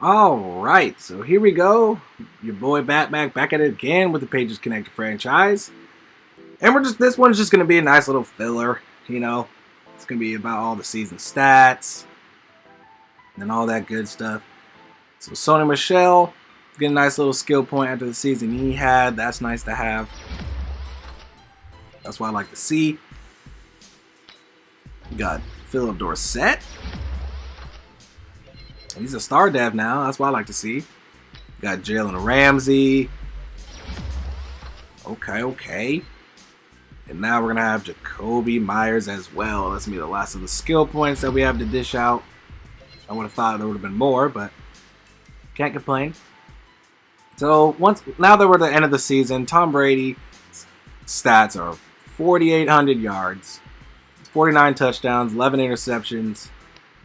All right, so here we go. Your boy Batman back at it again with the Patriots Connected franchise, and this one's just gonna be a nice little filler. It's gonna be about all the season stats and all that good stuff. So Sony Michel get a nice little skill point after the season he had. That's nice to have. That's what I like to see. We got Philip Dorsett. He's a star dev now. That's what I like to see. Got Jalen Ramsey. Okay. And now we're going to have Jacoby Myers as well. That's going to be the last of the skill points that we have to dish out. I would have thought there would have been more, but can't complain. So now that we're at the end of the season, Tom Brady's stats are 4,800 yards, 49 touchdowns, 11 interceptions,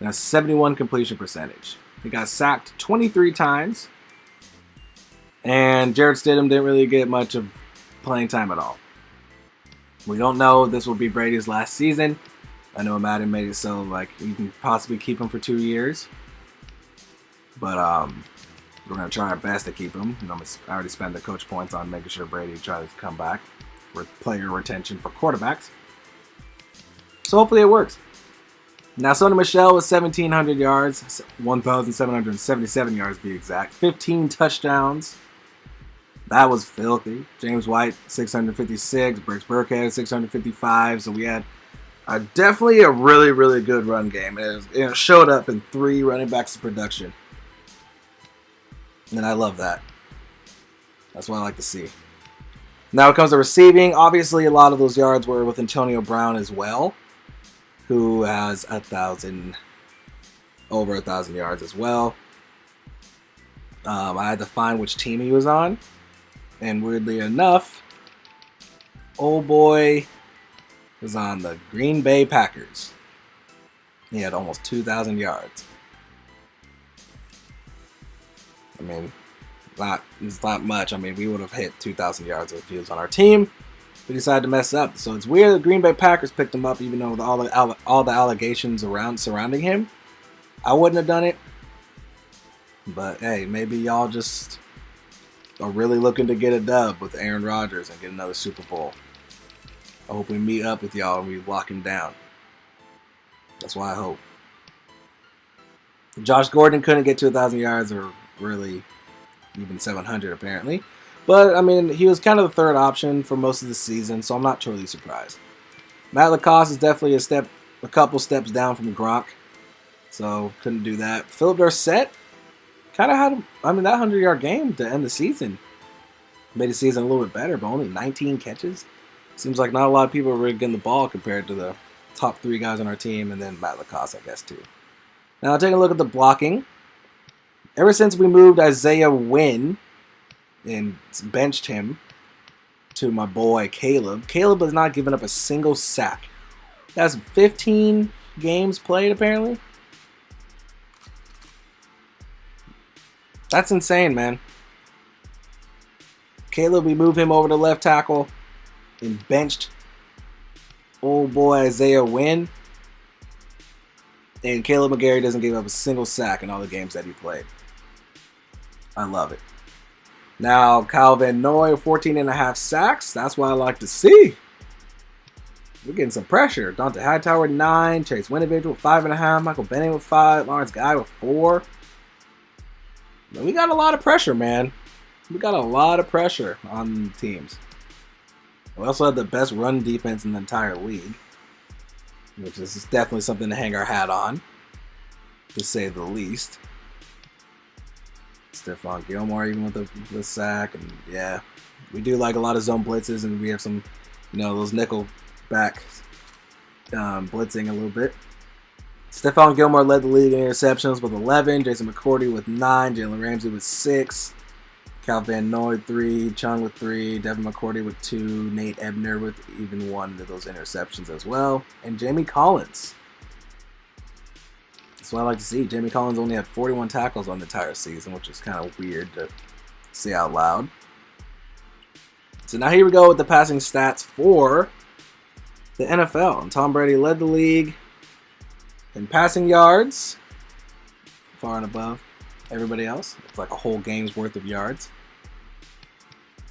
and a 71 completion percentage. He got sacked 23 times, and Jarrett Stidham didn't really get much of playing time at all. We don't know if this will be Brady's last season. I know Madden made it so like you can possibly keep him for 2 years, but we're gonna try our best to keep him. I already spent the coach points on making sure Brady tries to come back with player retention for quarterbacks. So hopefully it works. Now Sony Michel was 1,700 yards, 1,777 yards to be exact, 15 touchdowns. That was filthy. James White 656, Brooks Burkhead 655. So we had definitely a really, really good run game. It showed up in 3 running backs of production. And I love that. That's what I like to see. Now it comes to receiving. Obviously, a lot of those yards were with Antonio Brown as well, who has over 1,000 yards as well. I had to find which team he was on. And weirdly enough, old boy was on the Green Bay Packers. He had almost 2,000 yards. I mean, it's not much. I mean, we would have hit 2,000 yards if he was on our team. We decided to mess up. So it's weird the Green Bay Packers picked him up, even though all the allegations surrounding him. I wouldn't have done it. But hey, maybe y'all just are really looking to get a dub with Aaron Rodgers and get another Super Bowl. I hope we meet up with y'all and we lock him down. That's what I hope. Josh Gordon couldn't get to 1,000 yards or really even 700 apparently. But, I mean, he was kind of the third option for most of the season, so I'm not totally surprised. Matt Lacoste is definitely a couple steps down from Gronk, so couldn't do that. Philip Dorsett kind of had, that 100-yard game to end the season. Made the season a little bit better, but only 19 catches. Seems like not a lot of people are really getting the ball compared to the top 3 guys on our team, and then Matt Lacoste, I guess, too. Now, taking a look at the blocking. Ever since we moved Isaiah Wynn and benched him to my boy Caleb has not given up a single sack. That's 15 games played, apparently. That's insane, man. Caleb, we moved him over to left tackle and benched old boy Isaiah Wynn. And Caleb McGarry doesn't give up a single sack in all the games that he played. I love it. Now, Kyle Van Noy, 14.5 sacks. That's what I like to see. We're getting some pressure. Dante Hightower, 9. Chase Winovich with 5.5. Michael Bennett with 5. Lawrence Guy with 4. We got a lot of pressure, man. We got a lot of pressure on the teams. We also have the best run defense in the entire league, which is definitely something to hang our hat on, to say the least. Stephon Gilmore even with the sack, and yeah, we do like a lot of zone blitzes, and we have some, those nickel back blitzing a little bit. Stephon Gilmore led the league in interceptions with 11, Jason McCourty with 9, Jalen Ramsey with 6, Cal Van Noy 3, Chung with 3, Devin McCourty with 2, Nate Ebner with even 1 of those interceptions as well, and Jamie Collins. That's what I like to see. Jamie Collins only had 41 tackles on the entire season, which is kind of weird to say out loud. So now here we go with the passing stats for the NFL. And Tom Brady led the league in passing yards, far and above. everybody else. It's like a whole game's worth of yards.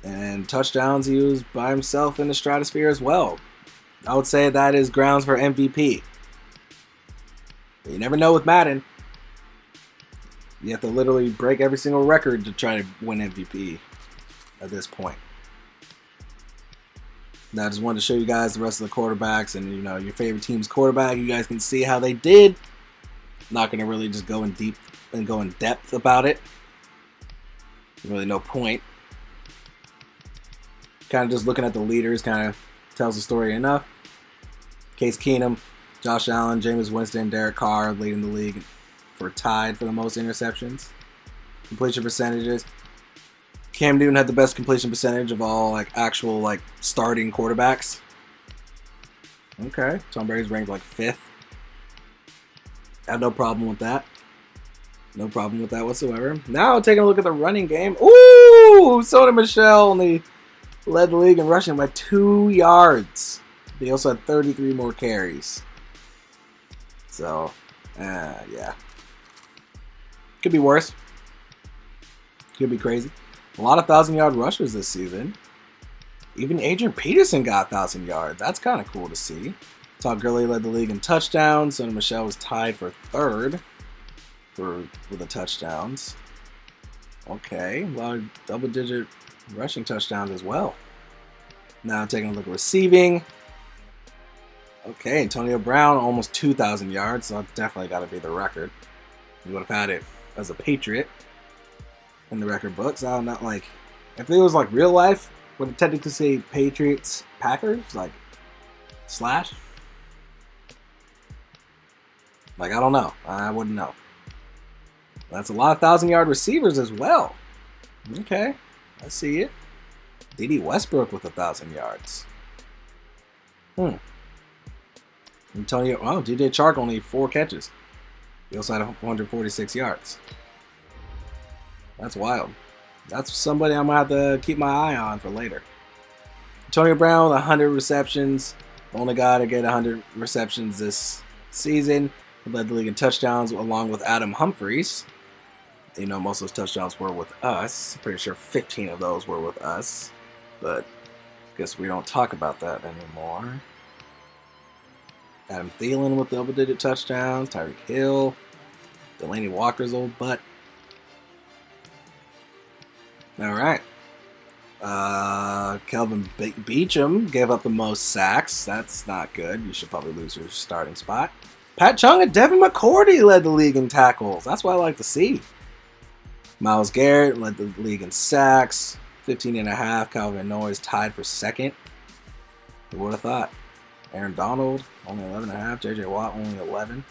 And touchdowns, he was by himself in the stratosphere as well. I would say that is grounds for MVP. You never know with Madden. You have to literally break every single record to try to win MVP at this point. Now, I just wanted to show you guys the rest of the quarterbacks and, you know, your favorite team's quarterback. You guys can see how they did. Not going to really just go in depth about it. Really no point. Kind of just looking at the leaders kind of tells the story enough. Case Keenum, Josh Allen, Jameis Winston, Derek Carr leading the league tied for the most interceptions. Completion percentages. Cam Newton had the best completion percentage of all actual starting quarterbacks. Okay, Tom Brady's ranked 5th. I have no problem with that. No problem with that whatsoever. Now taking a look at the running game. Ooh, Sony Michel only led the league in rushing by 2 yards. He also had 33 more carries. So, yeah. Could be worse. Could be crazy. A lot of 1,000-yard rushers this season. Even Adrian Peterson got 1,000 yards. That's kind of cool to see. Todd Gurley led the league in touchdowns. Sony Michel was tied for 3rd with the touchdowns. Okay, a lot of double-digit rushing touchdowns as well. Now taking a look at receiving. Okay, Antonio Brown almost 2,000 yards, so that's definitely got to be the record. You would have had it as a Patriot in the record books. I don't know, if it was real life, would it technically say Patriots Packers slash? I don't know. I wouldn't know. That's a lot of 1,000-yard receivers as well. Okay, I see it. D.D. Westbrook with 1,000 yards. DJ Chark only 4 catches. He also had 146 yards. That's wild. That's somebody I'm going to have to keep my eye on for later. Antonio Brown with 100 receptions. Only guy to get 100 receptions this season. He led the league in touchdowns along with Adam Humphries. You know, most of those touchdowns were with us. Pretty sure 15 of those were with us. But I guess we don't talk about that anymore. Adam Thielen with double-digit touchdowns. Tyreek Hill. Delaney Walker's old butt. All right. Kelvin Beachum gave up the most sacks. That's not good. You should probably lose your starting spot. Pat Chung and Devin McCourty led the league in tackles. That's what I like to see. Myles Garrett led the league in sacks. 15.5. Calvin Noyes tied for 2nd. Who would have thought? Aaron Donald, only 11.5. J.J. Watt, only 11.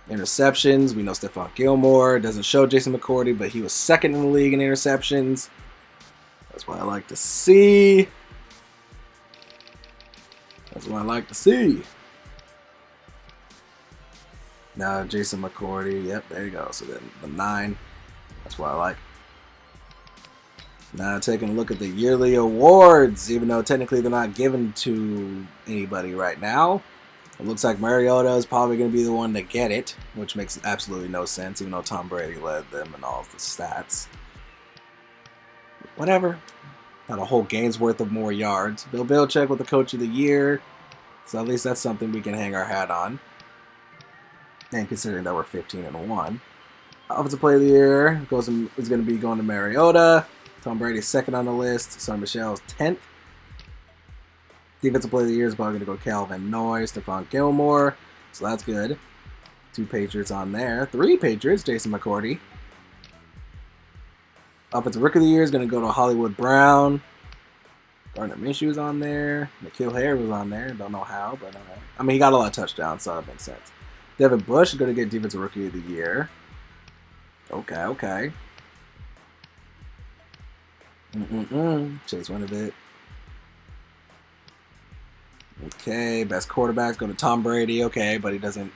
Interceptions, we know Stephon Gilmore. Doesn't show Jason McCourty, but he was 2nd in the league in interceptions. That's what I like to see. That's what I like to see. Now, Jason McCourty. Yep, there you go. So then the 9. That's what I like. Now, taking a look at the yearly awards, even though technically they're not given to anybody right now. It looks like Mariota is probably going to be the one to get it, which makes absolutely no sense, even though Tom Brady led them in all of the stats. Whatever. Not a whole game's worth of more yards. Bill Belichick with the Coach of the Year. So at least that's something we can hang our hat on. And considering that we're 15-1. Offensive Player of the Year is going to be going to Mariota. Tom Brady's 2nd on the list. Sony Michel is 10th. Defensive Player of the Year is probably going to go Calvin Noyes, Stephon Gilmore. So that's good. 2 Patriots on there. 3 Patriots, Jason McCourty. Offensive Rookie of the Year is going to go to Hollywood Brown. Gardner Minshew was on there. N'Keal Harry was on there. Don't know how, but I mean, he got a lot of touchdowns, so that makes sense. Devin Bush is going to get Defensive Rookie of the Year. Okay. Chase Winovich. Okay, best quarterbacks go to Tom Brady. Okay, but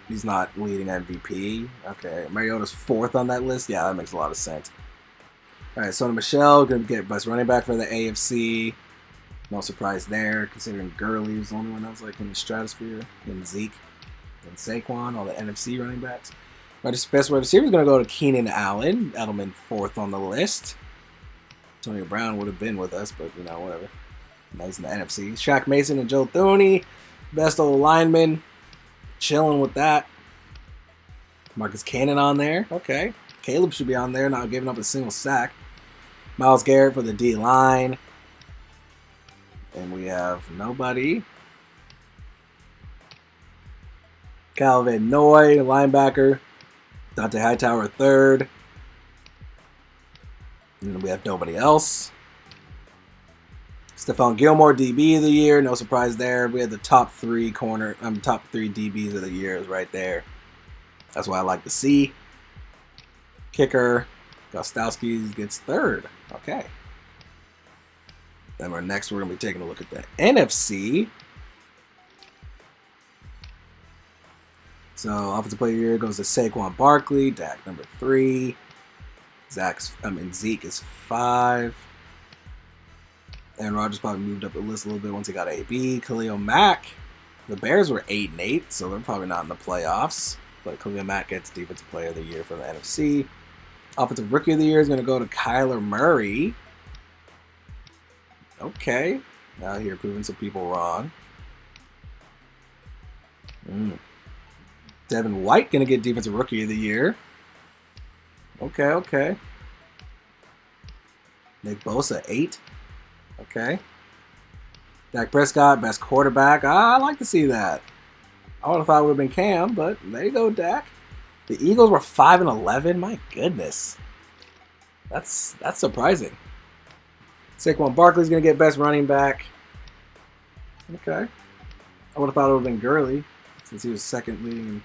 he's not leading MVP. Okay, Mariota's 4th on that list. Yeah, that makes a lot of sense. All right, Sony Michel going to get best running back for the AFC. No surprise there, considering Gurley was the only one that was in the stratosphere. And Zeke and Saquon, all the NFC running backs. Best wide receiver is going to go to Keenan Allen. Edelman 4th on the list. Antonio Brown would have been with us, but whatever. Nice in the NFC. Shaq Mason and Joe Thuney. Best old lineman. Chilling with that. Marcus Cannon on there. Okay. Caleb should be on there, not giving up a single sack. Myles Garrett for the D-line. And we have nobody. Calvin Noy, linebacker. Dante Hightower, 3rd. And we have nobody else. Stephon Gilmore, DB of the year. No surprise there. We had the top 3 DBs of the year is right there. That's what I like to see. Kicker, Gostowski gets 3rd. Okay. Then we're going to be taking a look at the NFC. So, offensive player of the year goes to Saquon Barkley, Dak number 3. Zeke is 5. Aaron Rodgers probably moved up the list a little bit once he got AB. Khalil Mack. The Bears were 8-8, so they're probably not in the playoffs. But Khalil Mack gets Defensive Player of the Year for the NFC. Offensive Rookie of the Year is going to go to Kyler Murray. Okay. Out here proving some people wrong. Devin White going to get Defensive Rookie of the Year. Okay. Nick Bosa, 8. Okay. Dak Prescott, best quarterback. I like to see that. I would have thought it would have been Cam, but there you go, Dak. The Eagles were 5-11. My goodness. That's surprising. Saquon Barkley's going to get best running back. Okay. I would have thought it would have been Gurley, since he was second leading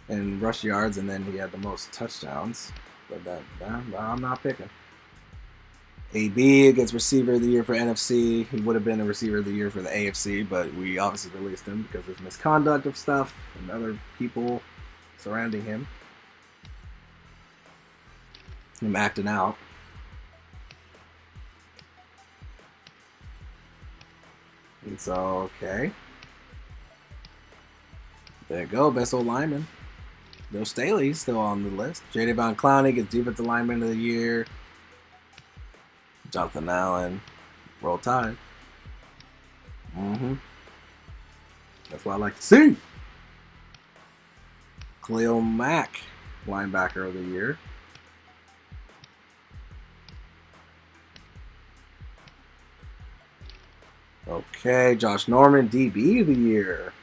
in rush yards, and then he had the most touchdowns. But I'm not picking. AB gets Receiver of the Year for NFC. He would have been a Receiver of the Year for the AFC, but we obviously released him because of misconduct of stuff and other people surrounding him. Him acting out. And so, okay. There you go, best old lineman. Bill Staley's still on the list. J.D. Von Clowney gets Defensive Lineman of the Year. Jonathan Allen, Roll Tide. That's what I like to see. Khalil Mack, Linebacker of the Year. Okay, Josh Norman, DB of the Year.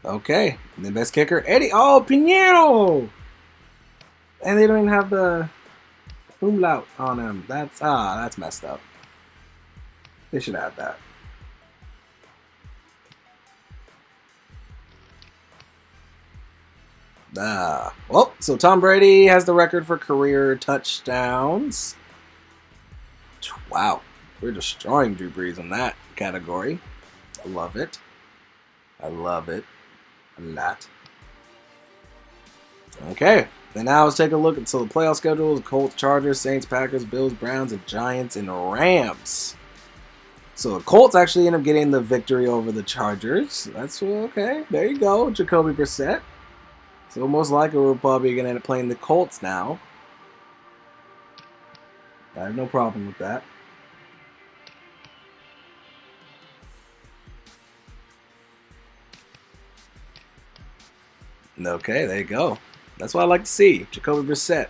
Okay, and the best kicker, Eddie. Oh, Pinheiro! And they don't even have the umlaut on him. That's messed up. They should have that. Well, so Tom Brady has the record for career touchdowns. Wow, we're destroying Drew Brees in that category. I love it. A lot. Okay, then now let's take a look at the playoff schedules: Colts, Chargers, Saints, Packers, Bills, Browns, and Giants, and Rams. So the Colts actually end up getting the victory over the Chargers. That's okay. There you go, Jacoby Brissett. So most likely we're probably going to end up playing the Colts now. I have no problem with that. Okay, there you go. That's what I like to see. Jacoby Brissett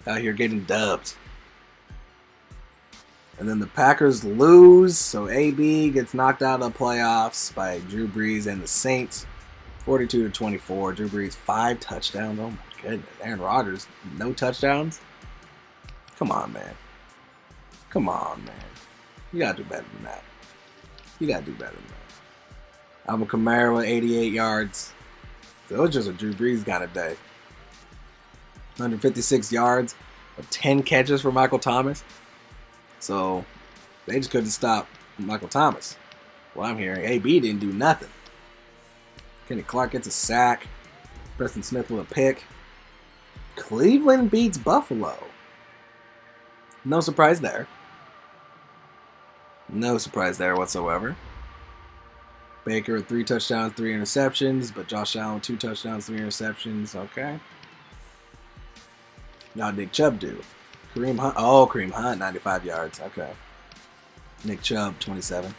out here getting dubbed. And then the Packers lose, so AB gets knocked out of the playoffs by Drew Brees and the Saints. 42-24. Drew Brees, 5 touchdowns. Oh my goodness. Aaron Rodgers, no touchdowns? Come on, man. You gotta do better than that. Alvin Kamara with 88 yards. So it was just a Drew Brees kind of day. 156 yards, 10 catches for Michael Thomas. So they just couldn't stop Michael Thomas. Well, I'm hearing AB didn't do nothing. Kenny Clark gets a sack. Preston Smith with a pick. Cleveland beats Buffalo. No surprise there. No surprise there whatsoever. Baker with 3 touchdowns, 3 interceptions, but Josh Allen with 2 touchdowns, 3 interceptions. Okay. Now Nick Chubb do. Kareem Hunt. Oh, Kareem Hunt, 95 yards. Okay. Nick Chubb, 27.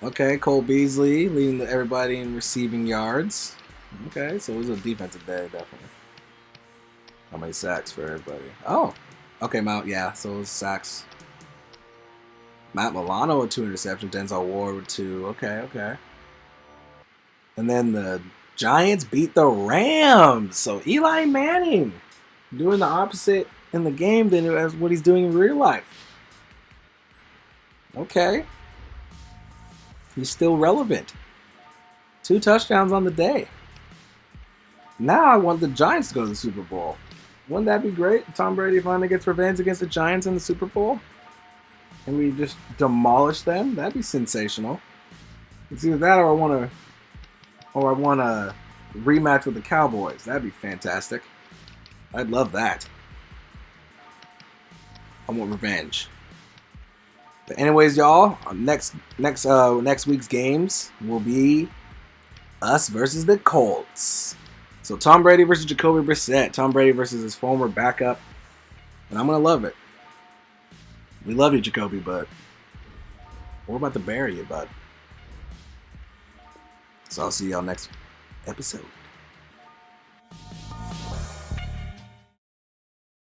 Okay, Cole Beasley leading everybody in receiving yards. Okay, so it was a defensive day, definitely. How many sacks for everybody? Oh, okay, Mount. Yeah, so it was sacks. Matt Milano with 2 interceptions. Denzel Ward with 2. Okay. And then the Giants beat the Rams. So Eli Manning doing the opposite in the game than as what he's doing in real life. Okay. He's still relevant. 2 touchdowns on the day. Now I want the Giants to go to the Super Bowl. Wouldn't that be great? Tom Brady finally gets revenge against the Giants in the Super Bowl? And we just demolish them? That'd be sensational. It's either that or I want a rematch with the Cowboys. That'd be fantastic. I'd love that. I want revenge. But anyways, y'all, next week's games will be us versus the Colts. So Tom Brady versus Jacoby Brissett. Tom Brady versus his former backup. And I'm going to love it. We love you, Jacoby, but we're about to bury you, bud. So I'll see y'all next episode.